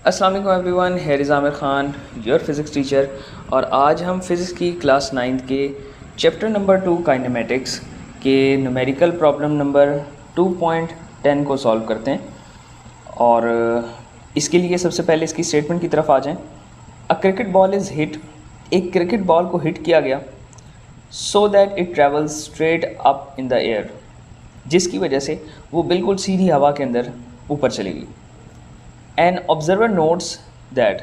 अस्सलाम वालेकुम everyone, here is Aamir Khan, your physics teacher. और आज हम फिज़िक्स की क्लास 9th के चैप्टर नंबर 2 काइनेमेटिक्स के न्यूमेरिकल प्रॉब्लम नंबर 2.10 को सॉल्व करते हैं। और इसके लिए सबसे पहले इसकी स्टेटमेंट की तरफ आ जाएं। अ क्रिकेट बॉल इज़ हिट, एक क्रिकेट बॉल को हिट किया गया so that it travels straight up in the air, जिसकी वजह से वो बिल्कुल सीधी हवा के अंदर ऊपर चली गई। एन ऑब्जर्वर नोट्स दैट,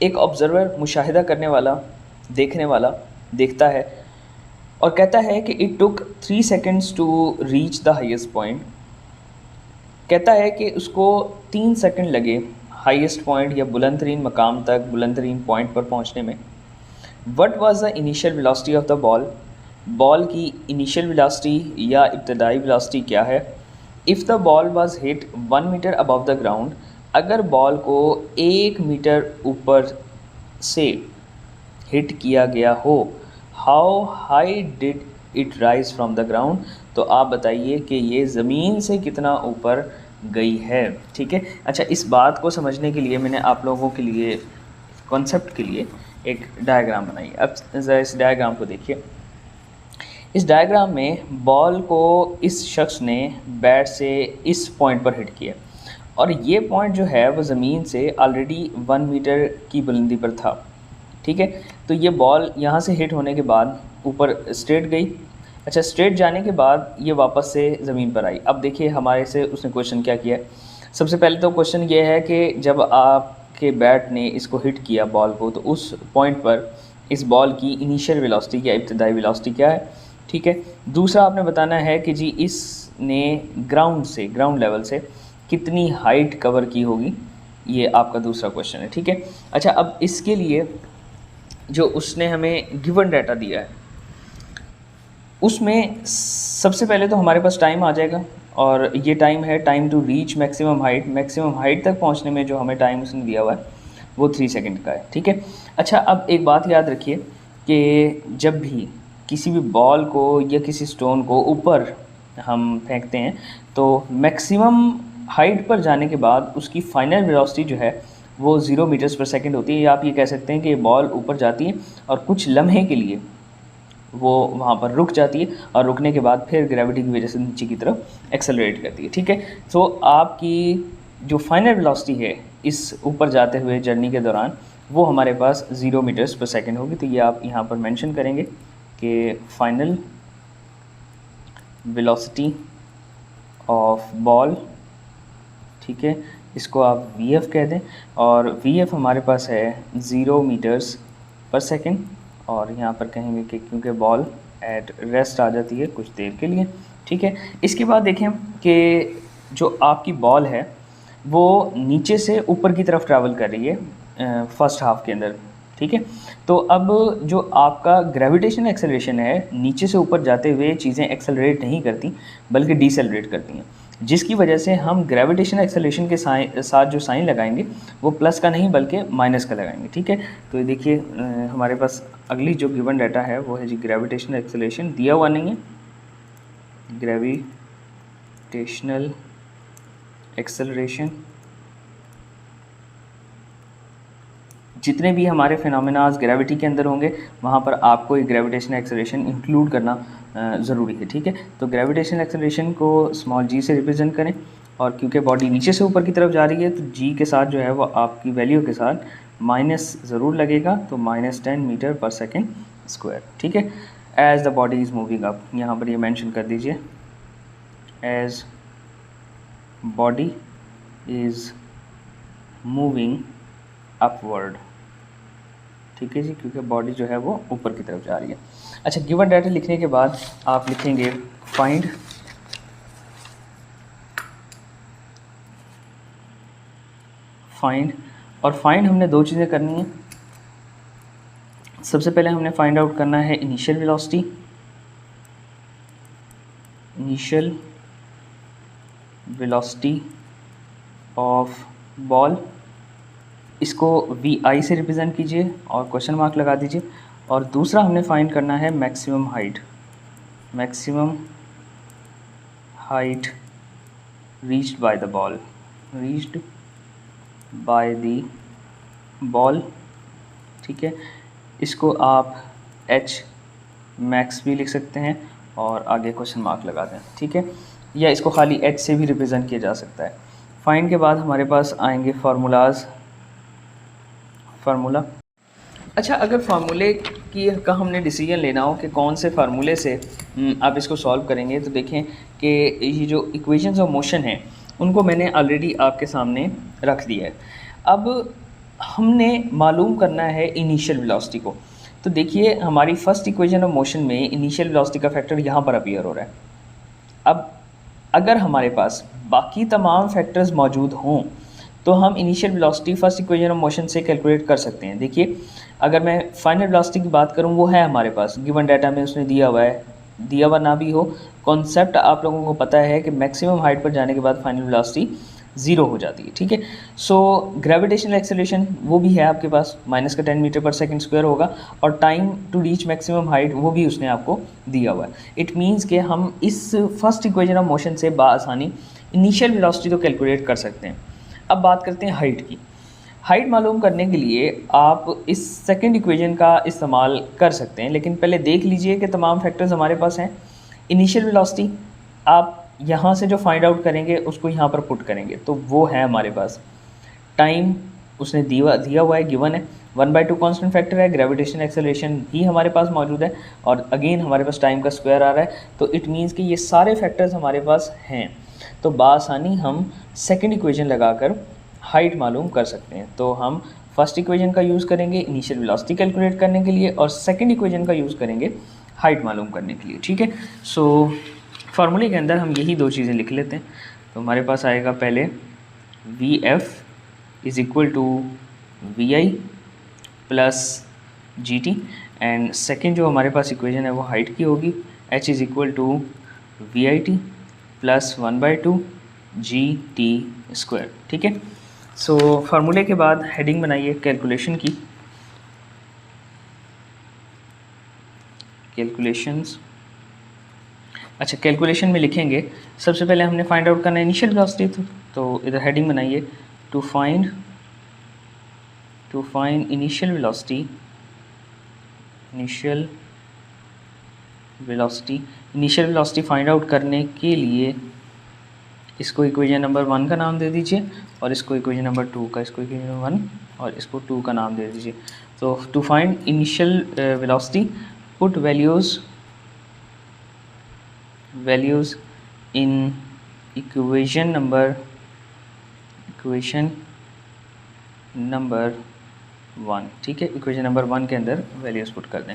एक ऑब्जर्वर मुशाहिदा करने वाला, देखने वाला देखता है और कहता है कि it took 3 seconds to reach the highest point. कहता है कि उसको 3 सेकंड लगे हाईएस्ट पॉइंट या बुलंद तरीन मकाम तक, बुलंद तरीन पॉइंट पर पहुंचने में। What was the initial velocity of the ball, ball की इनिशियल वेलोसिटी या इब्तदाई वेलोसिटी क्या है। If the ball was hit 1 metre above the ground, अगर बॉल को 1 मीटर ऊपर से हिट किया गया हो, how high did it rise from the ground, तो आप बताइए कि ये ज़मीन से कितना ऊपर गई है। ठीक है, अच्छा, इस बात को समझने के लिए मैंने आप लोगों के लिए कॉन्सेप्ट के लिए एक डायग्राम बनाई। अब ज़रा इस डायग्राम को देखिए। इस डायग्राम में बॉल को इस शख्स ने बैट से इस पॉइंट पर हिट किया और ये पॉइंट जो है वो ज़मीन से ऑलरेडी 1 मीटर की बुलंदी पर था। ठीक है, तो ये बॉल यहाँ से हिट होने के बाद ऊपर स्ट्रेट गई। अच्छा, स्ट्रेट जाने के बाद ये वापस से ज़मीन पर आई। अब देखिए हमारे से उसने क्वेश्चन क्या किया। सबसे पहले तो क्वेश्चन ये है कि जब आपके बैट ने इसको हिट किया बॉल को, तो उस पॉइंट पर इस बॉल की इनिशियल वेलोसिटी या इब्तदाई वेलोसिटी क्या है। ठीक है, दूसरा आपने बताना है कि जी इसने ग्राउंड लेवल से कितनी हाइट कवर की होगी, ये आपका दूसरा क्वेश्चन है। ठीक है, अच्छा, अब इसके लिए जो उसने हमें गिवन डाटा दिया है उसमें सबसे पहले तो हमारे पास टाइम आ जाएगा और ये टाइम है time to reach maximum height. Maximum height तक पहुंचने में जो हमें टाइम उसने दिया हुआ है वो 3 सेकंड का है। ठीक है, अच्छा, अब एक बात याद रखिए कि जब भी किसी भी बॉल को या किसी स्टोन को ऊपर हम फेंकते हैं तो मैक्सिमम हाइट पर जाने के बाद उसकी फाइनल वेलोसिटी जो है वो 0 मीटर्स पर सेकंड होती है। या आप ये कह सकते हैं कि बॉल ऊपर जाती है और कुछ लम्हे के लिए वो वहाँ पर रुक जाती है और रुकने के बाद फिर ग्रेविटी की वजह से नीचे की तरफ एक्सेलरेट करती है। ठीक है, तो आपकी जो फाइनल वेलोसिटी है इस ऊपर जाते हुए जर्नी के दौरान वो हमारे पास 0 मीटर्स पर सेकंड होगी। तो ये आप यहाँ पर मेंशन करेंगे कि फाइनल वेलोसिटी ऑफ बॉल, ठीक है, इसको आप VF कह दें और VF हमारे पास है 0 मीटर्स पर सेकंड। और यहाँ पर कहेंगे कि क्योंकि बॉल एट रेस्ट आ जाती है कुछ देर के लिए। ठीक है, इसके बाद देखें कि जो आपकी बॉल है वो नीचे से ऊपर की तरफ ट्रैवल कर रही है फर्स्ट हाफ के अंदर। ठीक है, तो अब जो आपका ग्रेविटेशन एक्सेलरेशन है, नीचे से ऊपर जाते हुए चीज़ें एक्सेलरेट नहीं करती बल्कि डिसेलरेट करती हैं, जिसकी वजह से हम ग्रेविटेशन एक्सेलरेशन के साथ जो साइन लगाएंगे वो प्लस का नहीं बल्कि माइनस का लगाएंगे। ठीक है, तो ये देखिए हमारे पास अगली जो गिवन डाटा है वो है जी ग्रेविटेशन एक्सेलरेशन। दिया हुआ नहीं है, ग्रेविटेशनल एक्सेलरेशन, जितने भी हमारे फिनोमेनाज ग्रेविटी के अंदर होंगे वहाँ पर आपको एक ग्रेविटेशन एक्सेलरेशन इंक्लूड करना ज़रूरी है। ठीक है, तो ग्रेविटेशन एक्सेलरेशन को स्मॉल g से रिप्रेजेंट करें और क्योंकि बॉडी नीचे से ऊपर की तरफ जा रही है तो g के साथ जो है वो आपकी वैल्यू के साथ माइनस ज़रूर लगेगा, तो -10 मीटर पर सेकेंड स्क्वायर। ठीक है, as the body is moving up, यहाँ पर ये मेंशन कर दीजिए as body is moving upward. ठीक है जी, क्योंकि बॉडी जो है वो ऊपर की तरफ जा रही है। अच्छा, गिवन डाटा लिखने के बाद आप लिखेंगे फाइंड और फाइंड हमने दो चीज़ें करनी है। सबसे पहले हमने फाइंड आउट करना है इनिशियल वेलोसिटी, ऑफ बॉल, इसको VI से रिप्रेजेंट कीजिए और क्वेश्चन मार्क लगा दीजिए। और दूसरा हमने फाइंड करना है maximum height reached by the ball, by the ball, ठीक है। इसको आप एच मैक्स भी लिख सकते हैं और आगे क्वेश्चन मार्क लगा दें, ठीक है, या इसको खाली एच से भी रिप्रेजेंट किया जा सकता है। फाइंड के बाद हमारे पास आएंगे फार्मूला। अच्छा, अगर फार्मूले का हमने डिसीजन लेना हो कि कौन से फार्मूले से आप इसको सॉल्व करेंगे, तो देखें कि ये जो इक्वेशंस ऑफ मोशन हैं उनको मैंने ऑलरेडी आपके सामने रख दिया है। अब हमने मालूम करना है इनिशियल वेलोसिटी को। तो देखिए, हमारी फर्स्ट इक्वेशन ऑफ मोशन में इनिशियल वेलोसिटी का फैक्टर यहाँ पर अपीयर हो रहा है। अब अगर हमारे पास बाकी तमाम फैक्टर्स मौजूद हों तो हम initial velocity first equation of motion से कैलकुलेट कर सकते हैं। देखिए, अगर मैं फाइनल वेलोसिटी की बात करूं, वो है हमारे पास गिवन डाटा में उसने दिया हुआ है, दिया हुआ ना भी हो, कॉन्सेप्ट आप लोगों को पता है कि मैक्सिमम हाइट पर जाने के बाद फाइनल वेलोसिटी ज़ीरो हो जाती है, ठीक है। सो ग्रेविटेशनल एक्सेलरेशन वो भी है आपके पास, -10 मीटर पर सेकंड स्क्वायर होगा, और time to reach maximum height वो भी उसने आपको दिया हुआ है। इट मीन्स कि हम इस फर्स्ट इक्वेशन ऑफ मोशन से बासानी इनिशियल वेलोसिटी तो कैलकुलेट कर सकते हैं। अब बात करते हैं हाइट की। हाइट मालूम करने के लिए आप इस सेकंड इक्वेशन का इस्तेमाल कर सकते हैं, लेकिन पहले देख लीजिए कि तमाम फैक्टर्स हमारे पास हैं। इनिशियल वेलोसिटी आप यहाँ से जो फाइंड आउट करेंगे उसको यहाँ पर पुट करेंगे, तो वो है हमारे पास। टाइम उसने दिया हुआ है, गिवन है, 1/2 कांस्टेंट फैक्टर है, ग्रेविटेशन एक्सेलरेशन भी हमारे पास मौजूद है, और अगेन हमारे पास टाइम का स्क्वायर आ रहा है। तो इट मीन्स कि ये सारे फैक्टर्स हमारे पास हैं, तो बासानी हम सेकंड इक्वेशन लगाकर हाइट मालूम कर सकते हैं। तो हम फर्स्ट इक्वेशन का यूज़ करेंगे इनिशियल वेलोसिटी कैलकुलेट करने के लिए, और सेकंड इक्वेशन का यूज़ करेंगे हाइट मालूम करने के लिए, ठीक है। सो फार्मूले के अंदर हम यही दो चीज़ें लिख लेते हैं। तो हमारे पास आएगा पहले V F is equal to V I plus G T, and second जो हमारे पास इक्वेशन है वो हाइट की होगी, H is equal to V I T plus 1/2 G T square, ठीक है। सो फार्मूले के बाद हेडिंग बनाइए कैलकुलेशन की, कैलकुलेशंस। अच्छा, कैलकुलेशन में लिखेंगे सबसे पहले हमने फाइंड आउट करना है इनिशियल वेलोसिटी, तो इधर हेडिंग बनाइए to find initial velocity. Initial velocity find out करने के लिए इसको इक्वेशन नंबर 1 का नाम दे दीजिए, और इसको इक्वेशन नंबर 2 का, इसको इक्वेशन नंबर 1 और इसको 2 का नाम दे दीजिए। तो to find initial velocity put values in equation number 1, ठीक है। इक्वेशन नंबर 1 के अंदर वैल्यूज़ पुट कर दें।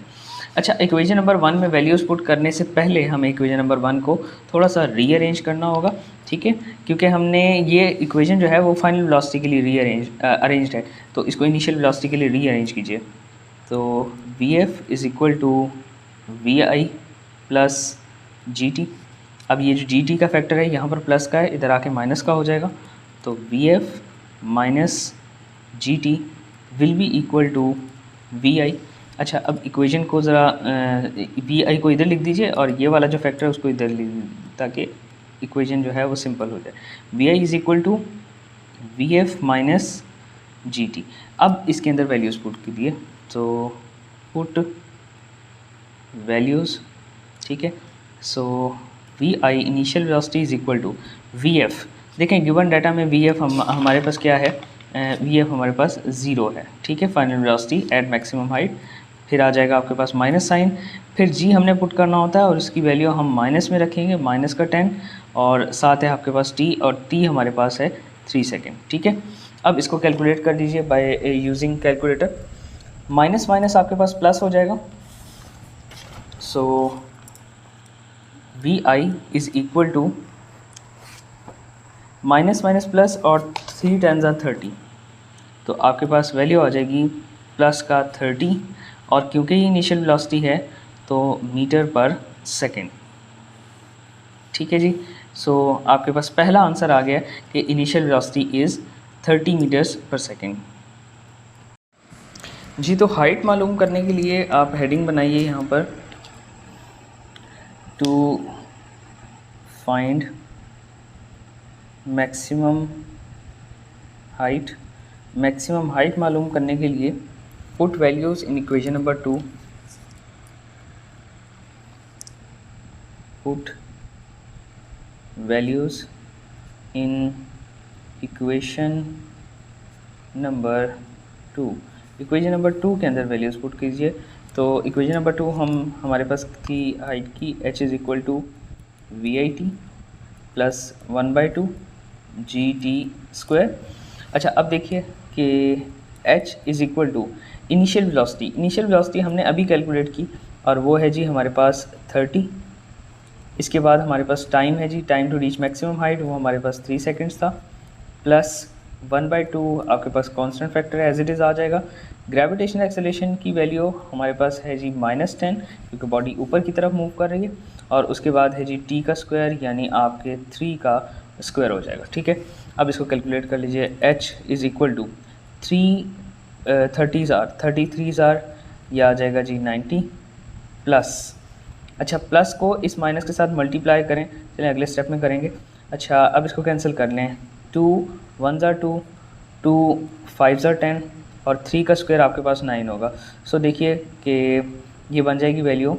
अच्छा, इक्वेशन नंबर 1 में वैल्यूज़ पुट करने से पहले हमें इक्वेशन नंबर 1 को थोड़ा सा रीअरेंज करना होगा, ठीक है, क्योंकि हमने ये इक्वेशन जो है वो फाइनल वेलोसिटी के लिए अरेंज्ड है, तो इसको इनिशियल वेलोसिटी के लिए रीअरेंज कीजिए। तो V F is equal to V I plus G T. अब ये जो जी टी का फैक्टर है यहाँ पर प्लस का है, इधर आके माइनस का हो जाएगा, तो V F minus G T will be equal to V I. अच्छा, अब इक्वेशन को ज़रा वी आई को इधर लिख दीजिए और ये वाला जो फैक्टर है उसको इधर लिख दीजिए, ताकि इक्वेशन जो है वो सिंपल हो जाए। V I is equal to V F minus G T. अब इसके अंदर वैल्यूज़ पुट कीजिए, तो पुट वैल्यूज़, ठीक है। So V I initial velocity is equal to V F. देखें, गिवन डाटा में वी एफ हमारे पास क्या है, वी एफ हमारे पास 0 है, ठीक है, final velocity at maximum height. फिर आ जाएगा आपके पास माइनस साइन, फिर जी हमने पुट करना होता है और उसकी वैल्यू हम माइनस में रखेंगे, माइनस का 10, और साथ है आपके पास टी, और टी हमारे पास है 3 सेकेंड, ठीक है। अब इसको कैलकुलेट कर दीजिए by using calculator. Minus minus आपके पास प्लस हो जाएगा, so V I is equal to minus minus plus, और 3 × 30, तो आपके पास वैल्यू आ जाएगी प्लस का 30, और क्योंकि ये इनिशियल वेलोसिटी है तो मीटर पर सेकेंड, ठीक है जी। सो आपके पास पहला आंसर आ गया कि इनिशियल वेलोसिटी इज़ 30 मीटर्स पर सेकेंड जी। तो हाइट मालूम करने के लिए आप हेडिंग बनाइए यहाँ पर, to find maximum height maximum height मालूम करने के लिए put values in equation number 2, put values in equation number 2। Equation number 2 के अंदर वैल्यूज़ पुट कीजिए। तो इक्वेशन नंबर 2 हमारे पास थी हाइट की h is equal to V I T plus 1/2 G T square. अच्छा, अब देखिए कि h is equal to initial velocity हमने अभी कैलकुलेट की और वो है जी हमारे पास 30। इसके बाद हमारे पास टाइम है जी, time to reach maximum height, वो हमारे पास 3 सेकेंड्स था, प्लस 1/2 आपके पास कांस्टेंट फैक्टर है, एज इट इज़ आ जाएगा। ग्रेविटेशनल एक्सेलरेशन की वैल्यू हमारे पास है जी -10, क्योंकि बॉडी ऊपर की तरफ मूव कर रही है, और उसके बाद है जी टी का स्क्वायर, यानी आपके 3 का स्क्वायर हो जाएगा। ठीक है, अब इसको कैलकुलेट कर लीजिए। h इज़ इक्वल टू 33 यह आ जाएगा जी 90 प्लस, अच्छा प्लस को इस माइनस के साथ मल्टीप्लाई करें, चलिए अगले स्टेप में करेंगे। अच्छा, अब इसको कैंसिल कर लें, 2 1 2, 2 5 10 और 3 का स्क्वायर आपके पास 9 होगा। सो देखिए कि ये बन जाएगी वैल्यू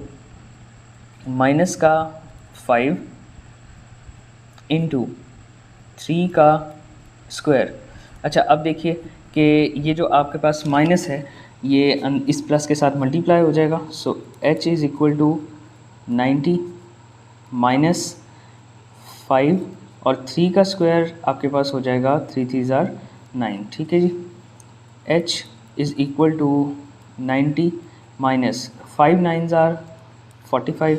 माइनस का 5 इंटू 3 का स्क्वायर। अच्छा, अब देखिए कि ये जो आपके पास माइनस है ये इस प्लस के साथ मल्टीप्लाई हो जाएगा। So h is equal to 90 minus 5 और 3 का स्क्वायर आपके पास हो जाएगा 3 3 9। ठीक है जी, h is equal to 90 minus 5 9 45।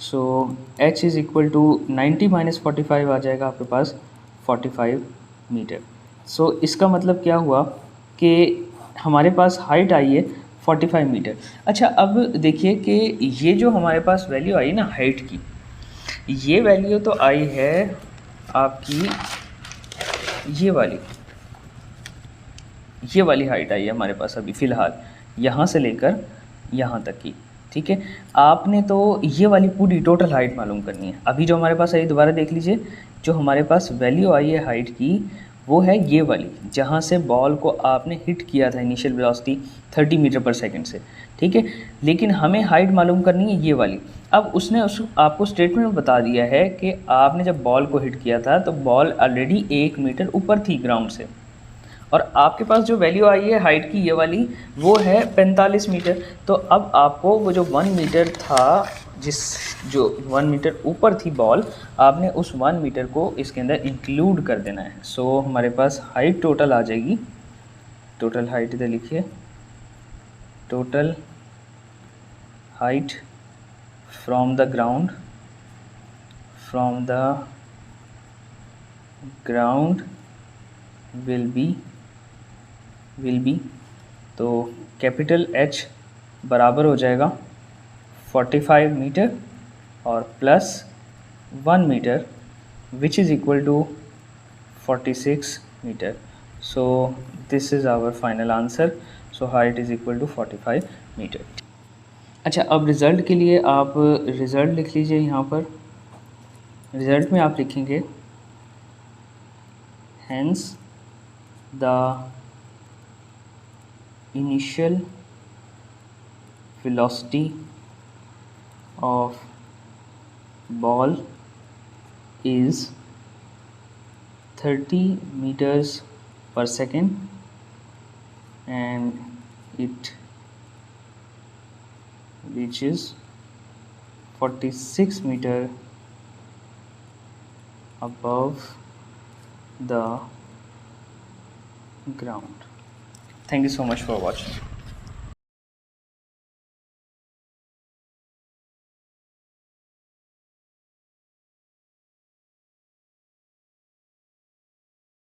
So h is equal to 90 minus 45 आ जाएगा आपके पास 45 मीटर। सो इसका मतलब क्या हुआ कि हमारे पास हाइट आई है 45 मीटर। अच्छा, अब देखिए कि ये जो हमारे पास वैल्यू आई ना हाइट की, ये वैल्यू तो आई है आपकी ये वाली हाइट आई है हमारे पास अभी फ़िलहाल, यहाँ से लेकर यहाँ तक की। ठीक है, आपने तो ये वाली पूरी टोटल हाइट मालूम करनी है। अभी जो हमारे पास आई, दोबारा देख लीजिए, जो हमारे पास वैल्यू आई है हाइट की वो है ये वाली, जहाँ से बॉल को आपने हिट किया था initial velocity 30 metre per second से। ठीक है, लेकिन हमें हाइट मालूम करनी है ये वाली। अब उसने आपको स्टेटमेंट में बता दिया है कि आपने जब बॉल को हिट किया था तो बॉल ऑलरेडी 1 मीटर ऊपर थी ग्राउंड से, और आपके पास जो वैल्यू आई है हाइट की ये वाली वो है 45 मीटर। तो अब आपको वो जो 1 मीटर था, जो 1 मीटर ऊपर थी बॉल, आपने उस 1 मीटर को इसके अंदर इंक्लूड कर देना है। सो हमारे पास हाइट टोटल आ जाएगी, टोटल हाइट इधर लिखिए, total height from the ground will be, तो कैपिटल H बराबर हो जाएगा 45 मीटर और plus 1 metre which is equal to 46 metre. So this is our final answer. So height is equal to 45 metre. अच्छा, अब result के लिए आप रिज़ल्ट लिख लीजिए। यहाँ पर रिज़ल्ट में आप लिखेंगे hence the initial velocity of ball is 30 meters per second and it reaches 46 meter above the ground. Thank you so much for watching.